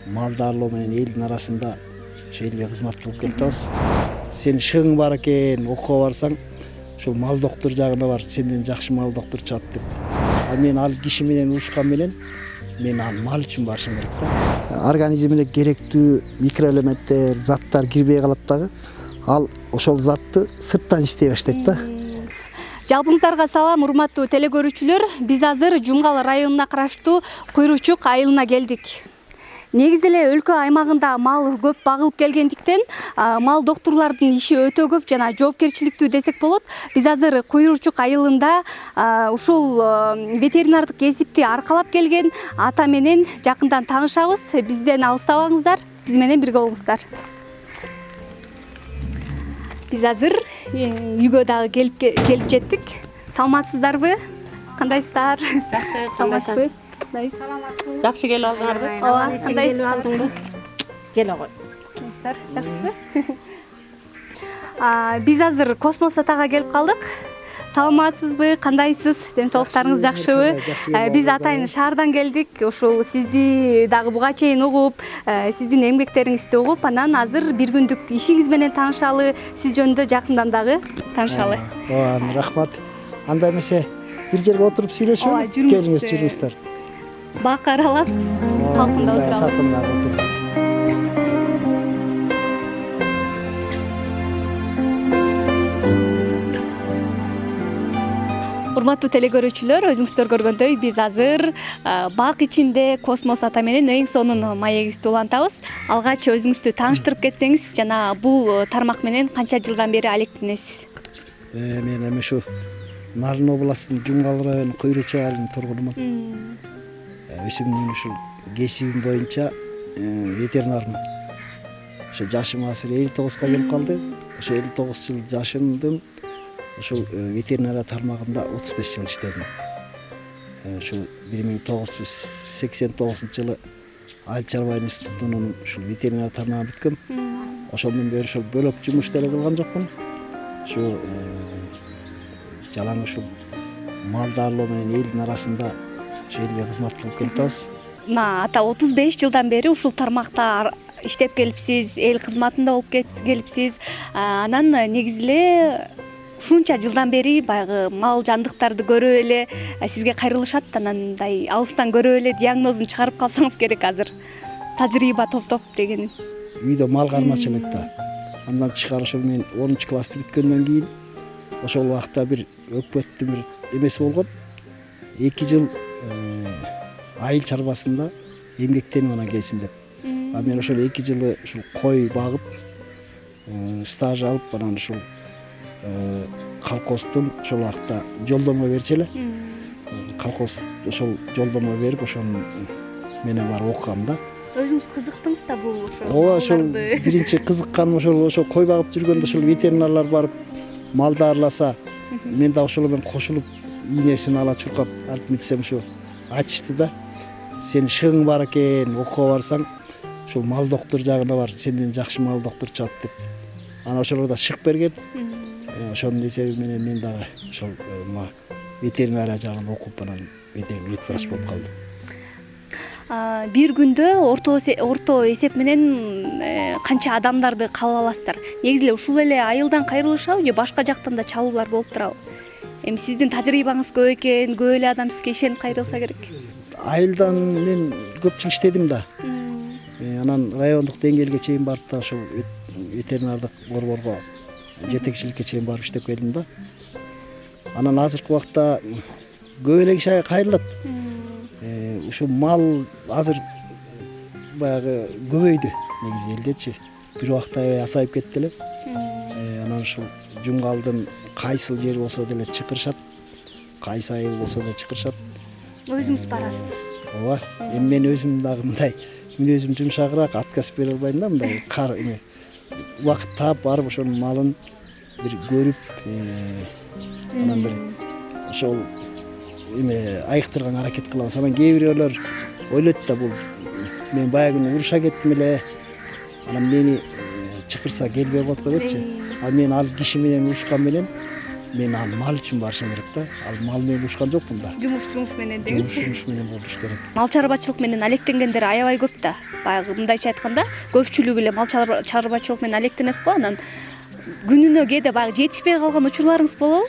малдарлоо менен элдин арасында ошо элге кызмат кылып келатабыз. Сенин шыгың бар экен, окууга барсаң, ошол мал доктор жагына бар, сенден жакшы мал доктор чыгат деп. Ал мен ал киши менен урушкан менен мен ал мал үчүн барышым керек да. Организмине керектүү микроэлементтер, заттар кирбей калат дагы. Ал ошол затты сырттан иштей баштайт да. Жалпыңыздарга салам, урматтуу телекөрүүчүлөр. Биз азыр Жумгал районуна караштуу Куйручук айылына келдик. Негизи эле өлкө аймагында мал көп багылып келгендиктен мал докторлордун иши өтө көп жана жоопкерчиликтүү десек болот. Биз азыр Куйручук айылында ушул ветеринардык кесипти аркалап келген ата менен жакындан таанышабыз. Бизден алыстабаңыздар, биз менен бирге болуңуздар. Биз азыр үйгө дагы келип жеттик. Саламатсыздарбы? Кандайсыздар? Жакшы, кандайсың? Жакшы келип алдыңарбы? Ооба, келип алдыңбы? Келе кой. Жакшысызбы? Биз азыр Космос атага келип калдык. Саламатсызбы? Кандайсыз? Ден соолуктарыңыз жакшыбы? Биз атайын шаардан келдик. Ушул сизди дагы буга чейин угуп, сиздин эмгектериңизди угуп, анан азыр бир күндүк ишиңиз менен таанышалы, сиз жөнүндө жакындан дагы таанышалы. Ооба, рахмат. Анда эмесе бир жерге отуруп сүйлөшөлү. Келиңиз, жүрүңүздөр. Бак аралап, салкында отуралы. Урматтуу телекөрүүчүлөр, өзүңүздөр көргөндөй биз азыр бак ичинде Космос ата менен эң сонун маегибизди улантабыз. Алгач өзүңүздү тааныштырып кетсеңиз жана бул тармак менен канча жылдан бери алектенесиз? Мен эми ушу Нарын областынын Жумгал району Куйручук айылынын тургунумун. Өзүмдүн ушул кесибим боюнча ветеринармын. Ошо жашым азыр 59га келип калды. Ошо 59 жыл жашымдын ушул ветеринария тармагында 35 жыл иштедим. Ушул 1989 жылы Айыл чарба институтунун ушул ветеринария тармагын бүткөм. Ошондон бери ушул бөлөк жумуш деле кылган жокмун. Ушу жалаң ушул малдарлоо менен элдин арасында ошо элге кызмат кылып келатабыз. Ата 35 жылдан бери ушул тармакта иштеп келипсиз, эл кызматында болуп келипсиз. Анан негизи эле ушунча жылдан бери баягы мал жандыктарды көрүп эле сизге кайрылышат, анан мындай алыстан көрүп эле диагнозун чыгарып калсаңыз керек азыр. Тажрыйба топтоп деген. Үйдө мал кармачы элек да. Андан тышкары ошол мен 10 классты бүткөндөн кийин ошол убакта бир өкмөттүн бир эмеси болгон. 2 жыл айыл чарбасында эмгектенип анан келсин деп. Мен ошол 2 жылы ушул кой багып, стаж алып, анан ушул колхоздун ошол убакта жолдомо берчү эле. Колхоз ошол жолдомо берип, ошону менен барып окугам да. Өзүңүз кызыктыңыз да бул ошо? Ооба, ошол биринчи кызыкканым ошол кой багып жүргөндө ошол ветеринарлар барып малды арласа, мен да ошол менен кошулуп ийнесин ала чуркап алып митсем ушу айтышты да. Сенин шыгың бар экен, окууга барсаң, ушул мал доктор жагына бар, сенден жакшы мал доктор чыгат деп. Анан ошолорда шык берген. Ошонун эсеби менен мен дагы ошол ветеринария жагын окуп анан ветврач болуп калдым. Бир күндө орто эсеп менен канча адамдарды кабыл аласыздар? Негизи эле ушул эле айылдан кайрылышабы же башка жактан да чалуулар болуп турабы? Эми сиздин тажрыйбаңыз көп экен, көп эле адам сизге ишенип кайрылса керек. Айылдан мен көп жыл иштедим да. Анан райондук деңгээлге чейин барып да ошол ветеринардык борборго жетекчиликке чейин барып иштеп келдим да. Анан азыркы убакта көп эле киши кайрылат. Ушу мал азыр баягы көбөйдү негизи элдечи. Бир убакта азайып кетти эле. Анан ушул Жумгалдын кайсыл жери болсо деле чакырышат. Кайсы айыл болсо да чакырышат. Өзүңүз барасыз. Ооба. Эми мен өзүм дагы мындай мүнөзүм жумшагыраак, отказ бере албайм да, мындай убакыт таап барып ошонун малын бир көрүп, анан бир ошол айыктырганга аракет кылабыз. Анан кээ бирөөлөр ойлойт да, бул мен баягы күнү уруша кеттим эле, анан мени чакырса келбей коет го депчи. Ал мен ал киши менен урушкан менен мен аны мал үчүн барышым керек да. Ал мал менен урушкан жокмун да. Жумуш менен деңиз. Жумуш менен болуш керек. Мал чарбачылык менен алектенгендер аябай көп да. Баягы мындайча айтканда көпчүлүгү эле мал чарбачылык менен алектенет го. Анан күнүнө кээде баягы жетишпей калган учурларыңыз болобу?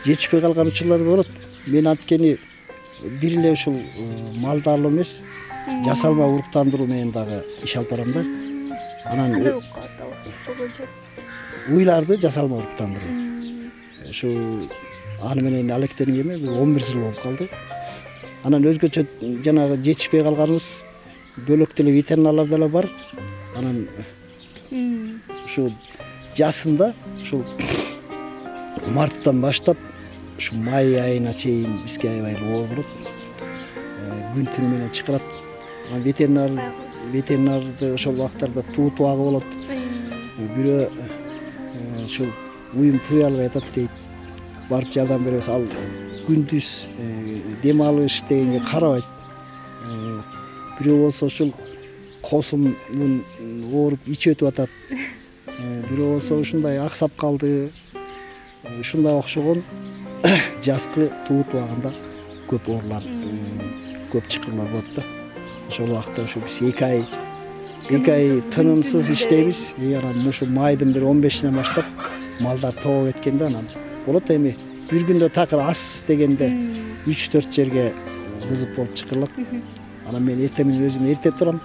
Жетишпей калган учурлар болот. Мен анткени бир эле ушул малды алуу эмес, жасалма уруктандыруу менен дагы иш алып барам да. Анан уйларды жасалма уруктандыруу. Ушу аны менен алектенгеме 11 жыл болуп калды. Анан өзгөчө жанагы жетишпей калганыбыз бөлөк деле ветеринарлар деле бар. Анан ушу жасында ушул марттан баштап ушу май айына чейин бизге аябай оор болот. Күн түн менен чакырат. Ветеринарды ошол убактарда туут убагы болот. Бирөө ушул уюм туй албай атат дейт. Барып жардам беребиз. Ал күндүз дем алыш дегенге карабайт. Бирөө болсо ушул косумдун ооруп ичи өтүп атат. Бирөө болсо ушундай аксап калды. Ушундай окшогон жазкы туут убагында көп оорулар, көп чакырлар болот да. Ошол убакта ушу биз 2 ай тынымсыз иштейбиз. Анан ушу майдын бир 15-нен баштап малдар тоого кеткенде анан болот эми бир күндө такыр ас дегенде 3-4 жерге кызып болуп чакырылат. Анан мен эртең менен өзүм эрте турам.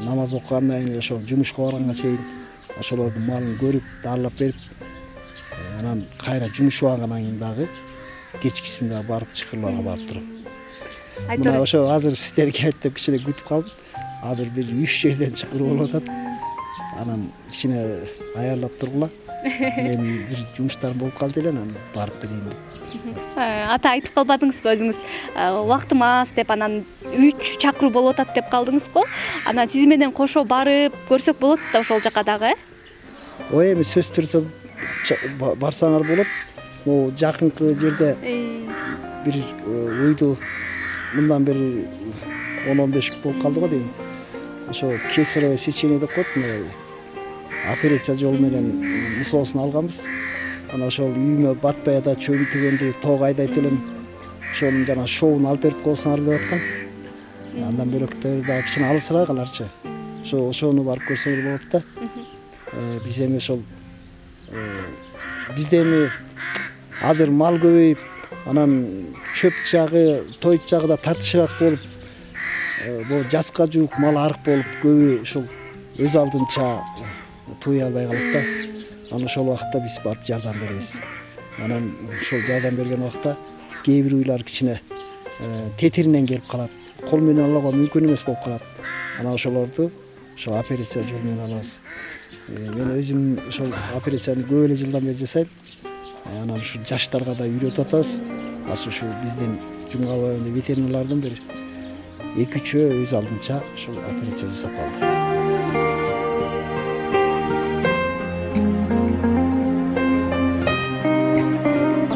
Намаз окугандан кийин ошо жумушка барганга чейин ошолордун малын көрүп, дарылап берип, анан кайра жумуш убагынан кийин дагы кечкисинде барып чакырларга барып турам. Мына ошо азыр сиздерге келет деп кичине күтүп калдым. Азыр бир 3 жерден чакыруу болуп атат. Анан кичине аярлап тургула. Мен бир жумуштарым болуп калды эле, анан барып келейин деп. Ата айтып калбадыңызбы өзүңүз? Убактым аз деп анан 3 чакыруу болуп атат деп калдыңыз го. Анан сиз менен кошо барып көрсөк болот да ошол жака дагы, Ой, эми сөз түрсө барсаңар болот. Могу жакынкы жерде бир уйду мындан бир 10-15 күн болуп калды го дейм. Ошо кесарево сечение деп коет, мындай операция жолу менен мусоосун алганбыз. Анан ошол үйүмө батпай да чөмтүгөндү тоого айдайт элем. Ошонун жана шоуун алып берип коесуңар деп аткан. Андан бөлөктөр да кичине алысыраак аларчы. Ошону барып көрсөңөр болот да. Биз эми ошол бизде эми азыр мал көбөйүп, анан чөп жагы, тоyt жагы да тартышыраак болуп, бул жазга жуук мал арык болуп, көбү ушул өз алдынча туй албай калат да. Анан ошол убакта биз барып жардам беребиз. Анан ошол жардам берген убакта кээ бир уйлар кичине тетиринен келип калат. Кол менен алууга мүмкүн эмес болуп калат. Анан ошолорду ошол операция жолу менен алабыз. Мен өзүм ошол операцияны көп эле жылдан бери жасайм. Анан ушу жаштарга да үйрөтүп атабыз. Азыр ушу биздин Жумгал районунда ветеринарлардын бир 2-3 өз алдынча ошол операция жасап калды.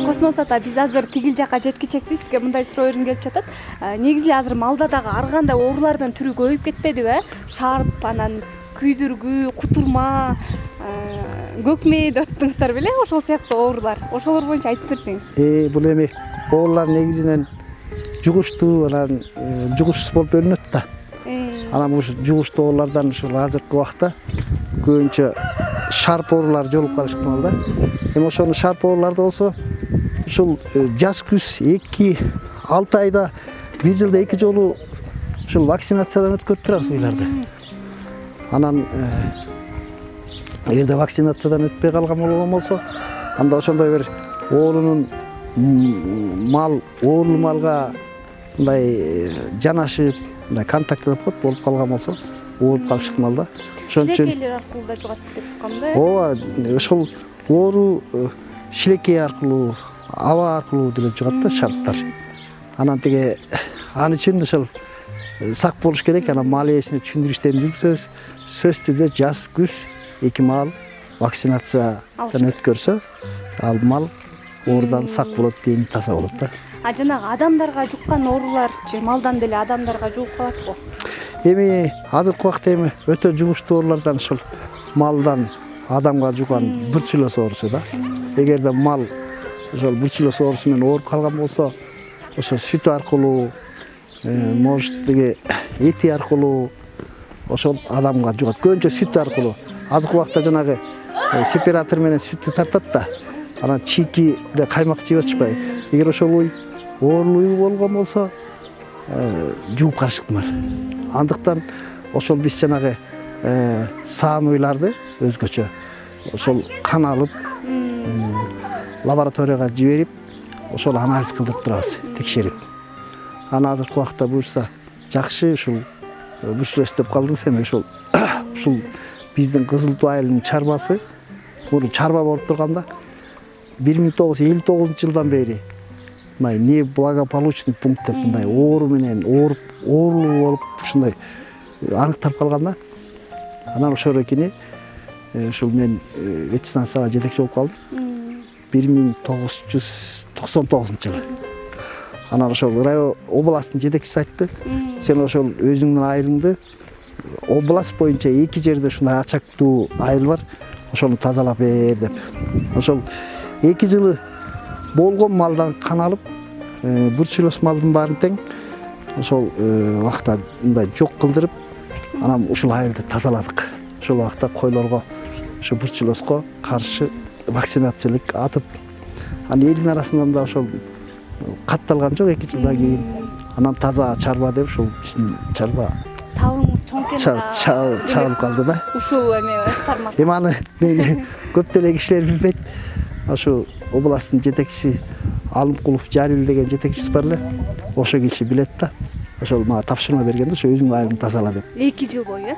Космос ата, биз азыр тигил жака жеткичекти. Сизге мындай суроо өрүн келип жатат. Негизи азыр малда дагы ар кандай оорулардын түрү көбөйүп кетпедиби? Шарп, анан күйдүргү, кутурма, көкмээ деп аттыңыздар беле? Ошол сыяктуу оорулар. Ошолор боюнча айтып берсеңиз. Бул эми оорулар негизинен жугуштуу, анан жугушсуз болуп бөлүнөт да. Анан ушу жугуштуу оорулардан ушул азыркы убакта көбүнчө шарп оорулар жолугуп калышы ыктымал да. Эми ошону шарп ооруларды болсо ушул жаз күз 2-6 айда бир жылда 2 жолу ушул вакцинациядан өткөрүп турабыз уйларды. Анан эгерде вакцинациядан өтпөй калган болгон болсо, анда ошондой бир оорунун оорулуу малга мындай жанашып, мындай контакт деп коет, болуп калган болсо, ооруп калышы ыктымал да. Ошон үчүн шилекейлер аркылуу да жугат деп атканда. Ооба, ошол оору шилекей аркылуу, аба аркылуу деле жугат да шарптар. Анан теге аны үчүн ошол сак болуш керек. Анан мал ээсине түшүндүрүштөрүн жүргүзөбүз. Сөз түрдө жаз күз 2 мал вакцинациядан өткөрсө, ал мал оорудан сак болот, дени таза болот да. Жанагы адамдарга жуккан ооруларчы малдан деле адамдарга жугуп калат го. Эми азыркы убакта эми өтө жугуштуу оорулардан ушул малдан адамга жуган бруцеллез оорусу да. эгерде мал ошол бруцеллез оорусу менен ооруп калган болсо, ошо сүтү аркылуу, может деге эти аркылуу ошол адамга жугат. Көбүнчө сүт аркылуу. Азыркы убакта жанагы сепаратор менен сүттү тартат да, анан чийки эле каймак жеп атышпайбы. Эгер ошол уй оорулуу болгон болсо, жууп карышыктын бар. Андыктан ошол биз жанагы саан уйларды өзгөчө ошол кан алып, лабораторияга жиберип, ошол анализ кылдырып турабыз, текшерип. Аны азыркы убакта буюрса жакшы ушул бруцеллез деп калдыңыз эми ушул биздин Кызыл Туу айылынын чарбасы, бул чарба болуп турганда 1959-жылдан бери мындай неблагополучный пункт деп мындай оору менен оорулуу болуп ушундай аныкталып калган да. Анан ошол экени ушул мен ветстанцияга жетекчи болуп калдым 1999-жылы. Анан ошол район областтын жетекчиси айтты, сен ошол өзүңдүн айылыңды область боюнча 2 жерде ушундай ачактуу айыл бар, ошону тазалап бер деп. Ошол 2 жылы болгон малдан кан алып, бруцеллез малдын баарын тең ошол убакта мындай жок кылдырып, анан ушул айылды тазаладык. Ошол убакта койлорго ушу бруцеллезго каршы вакцинациялык атып, анан элдин арасынан да ошол катталган жок 2 жылдан кийин. Анан таза чарба деп ушул биздин чарба Талыңыз чоң экен да. чагылып калды да. Ушул эме тармак. Эми аны көп деле кишилер билбейт. Ошо областтын жетекчиси Алымкулов Жалил деген жетекчиси бар эле. Ошо киши билет да. Ошол мага тапшырма берген да, ошо өзүңдүн айылыңды тазала деп. 2 жыл бою,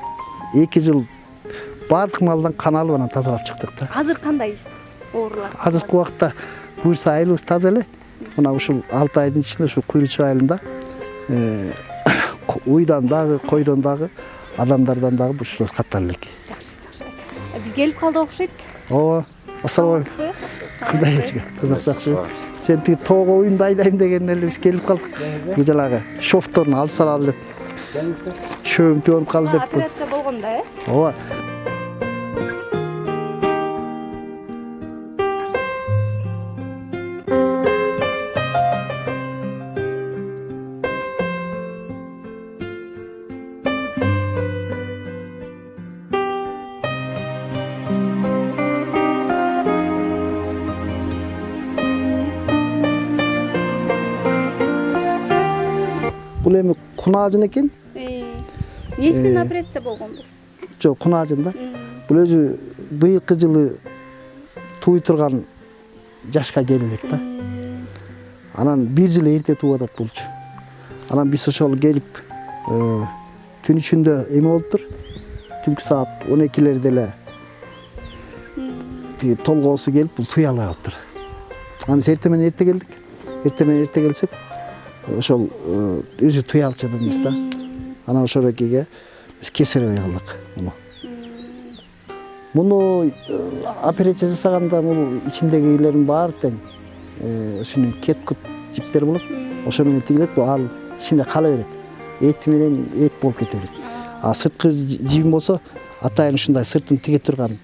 2 жыл бардык малдан кан алып анан тазалап чыктык да. Азыр кандай оорулар? Азыркы убакта буюрса айылыбыз таза эле. Мына ушул 6 айдын ичинде ушул Куйручук айылында уйдан дагы, койдон дагы, адамдардан дагы бруцеллез каттала элек. Жакшы. Биз келип калдык окшойт. Ооба. Ассаламу алейкум. Кандай ечке? Жакшы. Сен тиги тоого уюнду айдайм дегенде эле биз келип калдык. Бу жалагы шофторун алып салалы деп. Чөм төгүнүп калды деп. Операция болгондо, Ооба. Бул эми кунаажын экен. Несинен операция болгон бул? Жок, кунаажын да. Бул өзү быйылкы жылы тууй турган жашка келдик да. Анан 1 жыл эрте тууп атат булчу. Анан биз ошол келип түн ичинде эме болуптур. Түнкү саат 12-лерде эле толгоосу келип бул туй албай калыптыр. Анан биз эртең менен эрте келдик. Эртең менен эрте келсек ошол өзү туй алчу адамбыз да. Анан ошол экеге биз кесаревый кылдык муну. Операция жасаганда бул ичиндегилердин баары тең ушунун кеткут жиптери болот. Ошо менен тигилет, бул ал ичинде кала берет. Эт менен эт болуп кете берет. А сырткы жибин болсо атайын ушундай сыртын тиге турган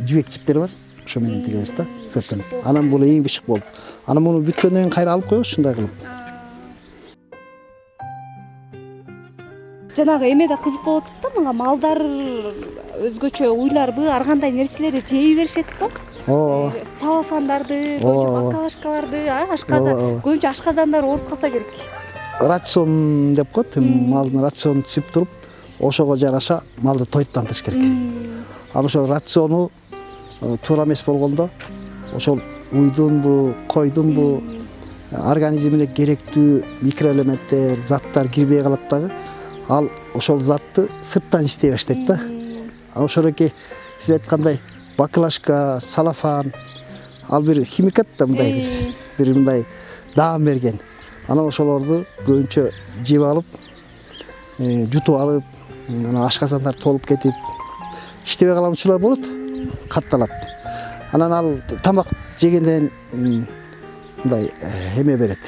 жибек жиптери бар. Ошо менен тигебиз да сыртын. Анан бул эң бышык болуп. Анан муну бүткөндөн кийин кайра алып коебуз ушундай кылып. Жанагы эме да кызык болуп атат да, мага малдар өзгөчө уйларбы, ар кандай нерселерди жей беришет го. Ооба. Салафандарды, бакалашкаларды, көбүнчө ашказандар ооруп калса керек. Рацион деп коет, малдын рационун түзүп туруп, ошого жараша малды тойтантыш керек. Ал ошол рациону туура эмес болгондо, ошол уйдунбу, койдунбу организмине керектүү микроэлементтер, заттар кирбей калат дагы. Ал ошол затты сырттан иштей баштайт да. Ал ошол эки сиз айткандай баклажка, салафан, ал бир химикат да, мындай бир мындай даам берген. Анан ошолорду көбүнчө жеп алып, жутуп алып, анан ашказандар толуп кетип, иштебей калган учурлар болот, катталат. Анан ал тамак жегенден мындай эме берет.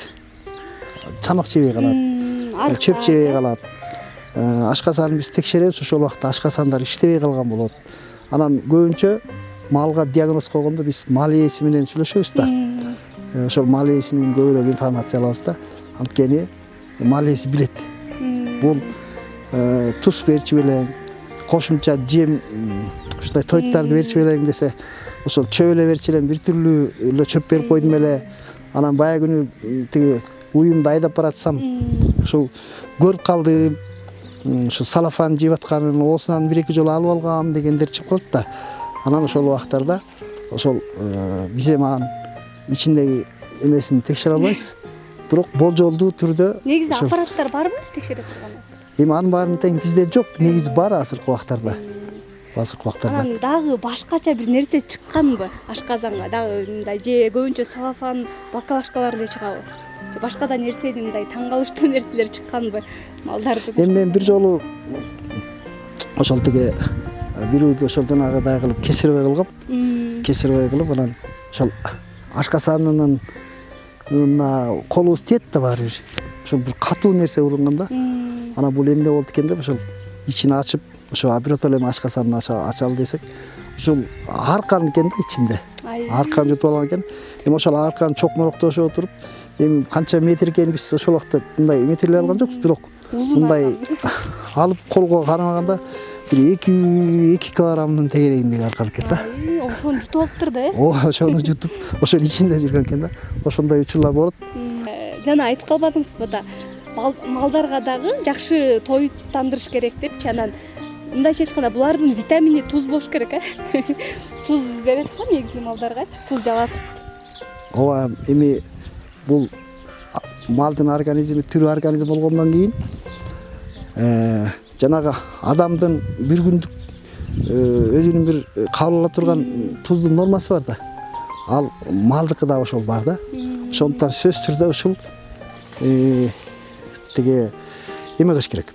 Тамак жебей калат, чөп жебей калат. Ашказанды биз текшеребиз, ошол убакта ашказандар иштебей калган болот. Анан көбүнчө малга диагноз койгондо биз мал ээси менен сүйлөшөбүз да. Ошол мал ээсинен көбүрөөк информация алабыз да. Анткени мал ээси билет. Бул туз берчү белең, кошумча жем ушундай тойтторду берчү белең десе, ошол чөп эле берчү элем, бир түрлүү эле чөп берип койдум эле. Анан баягы күнү тиги уюмду айдап баратсам, ушул көрүп калдым. Ушу салафан жеп атканын оосунан бир-эки жолу алып алгам дегендер чыгып калат да. Анан ошол убактарда ошол биз эми анын ичиндеги эмесин текшере албайбыз. Бирок болжолдуу түрдө негизи аппараттар барбы текшере турган? Эми анын баарын тең бизде жок, негизи бар азыркы убактарда. Анан дагы башкача бир нерсе чыкканбы? Ашказанга дагы мындай же көбүнчө салафан баклажкалар эле чыгабы? Же башка да нерсени мындай таң калыштуу нерселер чыкканбы малдардын? Эми мен бир жолу ошол тиги бир үйдө ошол жанагыдай кылып кесирбей кылгам. Кесирбей кылып анан ошол ашкасанынын колубуз тиет да баары бир. Ошол бир катуу нерсе урungан да. Анан бул эмне болду экен деп ошол ичин ачып, ошо биротоло эми ашкасанын ачалы десек, ушул аркан экен да ичинде. Аркан жутуп алган экен. Эми ошол аркан чокмороктошуп отуруп, эми канча метр экенин биз ошол убакта мындай метрлей алган жокпуз, бирок мындай алып колго кармаганда бир 2 килограммдын тегерегиндеги аркан экен да. Ошону жутуп алыптыр да, Ошону жутуп, ошол ичинде жүргөн экен да. Ошондой учурлар болот. Жана айтып калбадыңызбы да, малдарга дагы жакшы тоюттандырыш керек депчи. Анан мындайча айтканда булардын витамини туз болуш керек, Туз берет го негизи малдаргачы, туз жалатып. Ооба, эми бул малдын организми түрү организм болгондон кийин жанагы адамдын бир күндүк өзүнүн бир кабыл ала турган туздун нормасы бар да. Ал малдыкы да ошол бар да. Ошондуктан сөзсүз түрдө ушул тиги эме кылыш керек.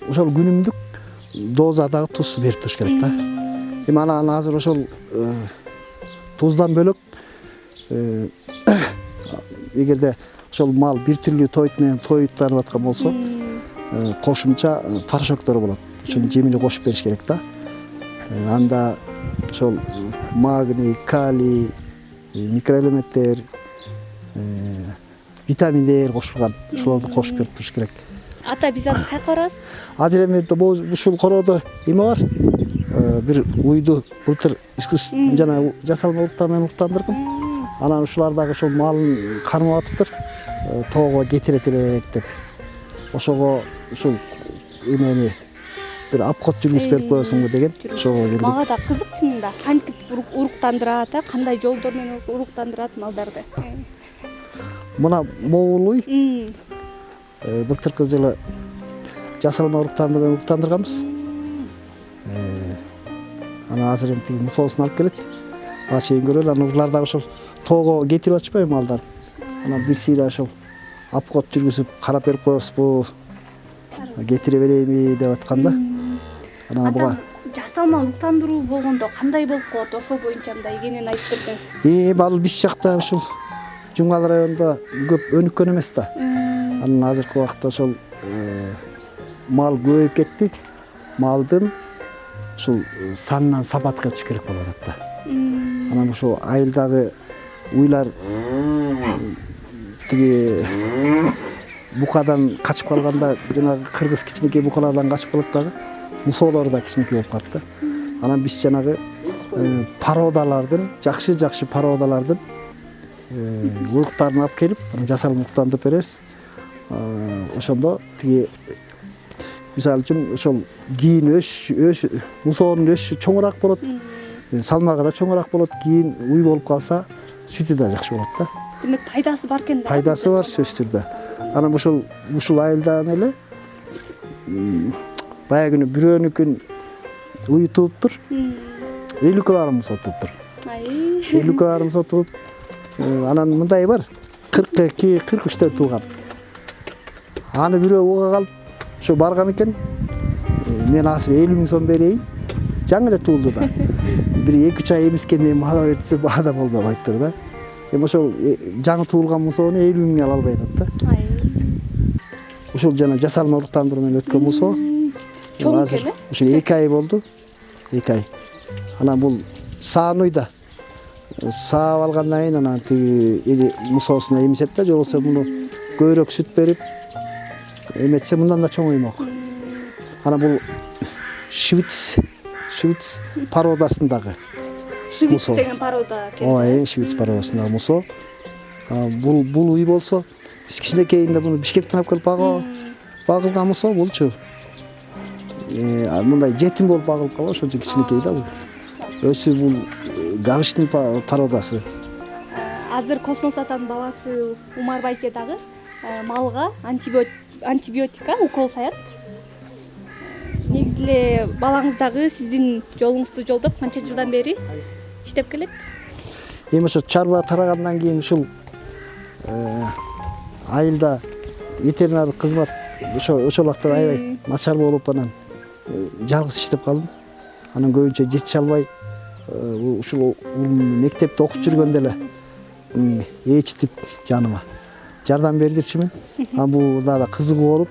Ошол күнүмдүк дозадагы туз берип туруш керек да. Эми анан азыр ошол туздан бөлөк эгерде ошол мал бир түрлүү тоют менен тоюттанып аткан болсо, кошумча порошоктор болот. Ошону жемини кошуп бериш керек да. Анда ошол магний, калий, микроэлементтер, витаминдер кошулган, ошолорду кошуп берип туруш керек. Ата, биз азыр кайка барабыз? Азыр эми ушул короодо эме бар. Бир уйду былтыр искусственный жана жасалма уруктар менен уруктандырдым. Анан ушулар дагы ошол малын кармап атыптыр. Тоого кетирет элек деп. Ошого ушул эмени бир обход жүргүзүп берип коесуңбу деген. Ошого келдик. Мага да кызык чынында. Кантип уруктандырат, кандай жолдор менен уруктандырат малдарды? Мына могул уй былтыркы жылы жасалма уруктандыруу менен уруктандырганбыз. Анан азыр эми мусоосун алып келет. Ага чейин көрөлү. Анан улар дагы ошол тоого кетирип атышпайбы малдар. Анан бир сыйра ошол обход жүргүзүп карап берип коесузбу, кетире берейби деп атканда. Анан буга жасалма уруктандыруу болгондо кандай болуп калат? Ошол боюнча мындай кенен айтып берсеңиз. Ал биз жакта ушул Жумгал районунда көп өнүккөн эмес да. Анан азыркы убакта ошол мал көбөйүп кетти. Малдын ушул санынан сапатка түшүш керек болуп атат да. Анан ошо айылдагы уйлар тиги букадан качып калганда, жанагы кыргыз кичинекей букалардан качып калат дагы, мусоолор да кичинекей болуп калат да. Анан биз жанагы породалардын, жакшы породалардын уруктарын алып келип, жасалма уруктандырып беребиз. Ошондо тиги мисалы үчүн ошол кийин мусоонун өсүшү чоңураак болот, салмагы да чоңураак болот, кийин уй болуп калса, сүтү да жакшы болот да. Демек пайдасы бар экен да. Пайдасы бар сөзсүз түрдө. Анан ушул айылдан эле баягы күнү бирөөнүкүн уй тууптур. 50 кг мусоо тууптур. 50 кг мусоо тууп, анан мындай бар. 42-43 тууган. Аны бирөө уга калып, ошо барган экен. Мен азыр 50 000 сом берейин. Жаңы эле туулду да. Бир 2-3 ай эмискенден кийин мага берсе баада болбойт тур да. Эми ошол жаңы туулган мусоону 50 000 ала албай атат да. Ошол жана жасалма уруктандыруу менен өткөн мусоо. Чоң экен. Ошол 2 ай болду. 2 ай. Анан бул саануйда саап алгандан кийин анан тиги мусоосуна эмисет да, же болбосо муну көбүрөөк сүт берип эметсе мындан да чоң оймок. Анан бул Швиц породасындагы Швиц мусо. деген порода. Ооба, Швиц породасындагы мусо. Бул уй болсо биз кичинекейинде муну Бишкектен алып келип багылган мусо булчу. Мындай жетим болуп багылып калган, ошончо кичинекей да бул. Өзү бул галыштын породасы. Азыр Космос атанын баласы Умар байке дагы малга антибиотика укол саят. Негизи эле балаңыз дагы сиздин жолуңузду жолдоп канча жылдан бери иштеп келет? Эми ошо чарба тарагандан кийин ушул айылда ветеринардык кызмат ошол убакта аябай начар болуп, анан жалгыз иштеп калдым. Анан көбүнчө жетише албай ушул мектепте окуп жүргөндө эле ээчитип жаныма жардам бердирчимин. Анан бул дагы кызыгуу болуп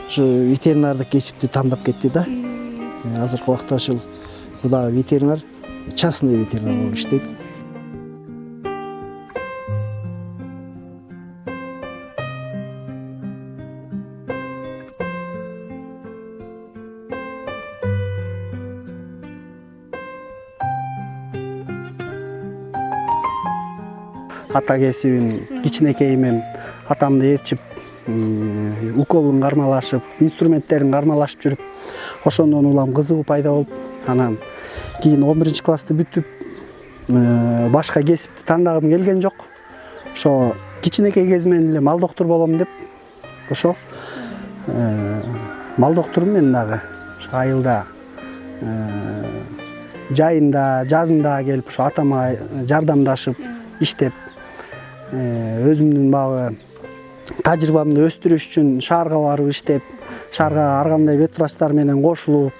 ушу ветеринардык кесипти тандап кетти да. Азыркы убакта ушул бул дагы ветеринар, частный ветеринар болуп иштейт. Ата кесибин кичинекейимен атамды ээрчип, уколун кармалашып, инструменттерин кармалашып жүрүп, ошондон улам кызыгуу пайда болуп, анан кийин 11-классты бүтүп, башка кесипти тандагым келген жок. Ошо кичинекей кезимен эле мал доктуру болом деп, ошо мал доктурум мен дагы. Ошо айылда жайында, жазында келип, ошо атама жардамдашып, иштеп, өзүмдүн багы тажрыйбамды өстүрүш үчүн шаарга барып иштеп, шаарга ар кандай вет врачтар менен кошулуп,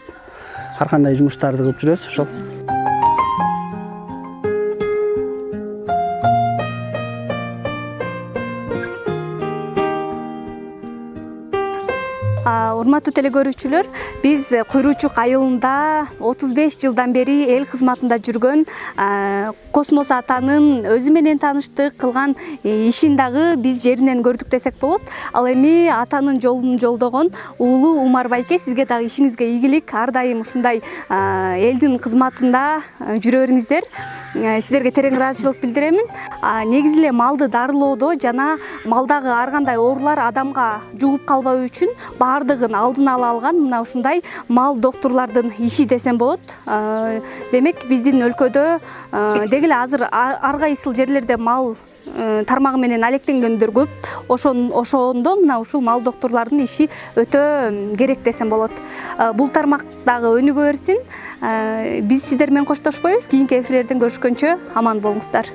ар кандай жумуштарды кылып жүрөбүз ошол. Урматтуу телекөрүүчүлөр, биз Куйруучук айылында 35 жылдан бери эл кызматында жүргөн Космос атанын өзү менен тааныштык, кылган ишин дагы биз жеринен көрдүк десек болот. Ал эми атанын жолун жолдогон уулу Умар байке, сизге дагы ишиңизге ийгилик, ар дайым ушундай элдин кызматында жүрө бериңиздер. Сиздерге терең ыраазычылык билдиремин. Негизи эле малды дарылоодо жана малдагы ар кандай оорулар адамга жугуп калбау үчүн баардыгын алдын ала алган мына ушундай мал доктурлардын иши десем болот. Демек биздин өлкөдө деги эле азыр ар кайсыл жерлерде мал тармагы менен алектенгендер көп. Ошондо мына ушул мал доктурлардын иши өтө керек десем болот. Бул тармак дагы өнүгө берсин. Биз сиздер менен коштошпойбуз. Кийинки эфирлерден көрүшкөнчө аман болуңуздар.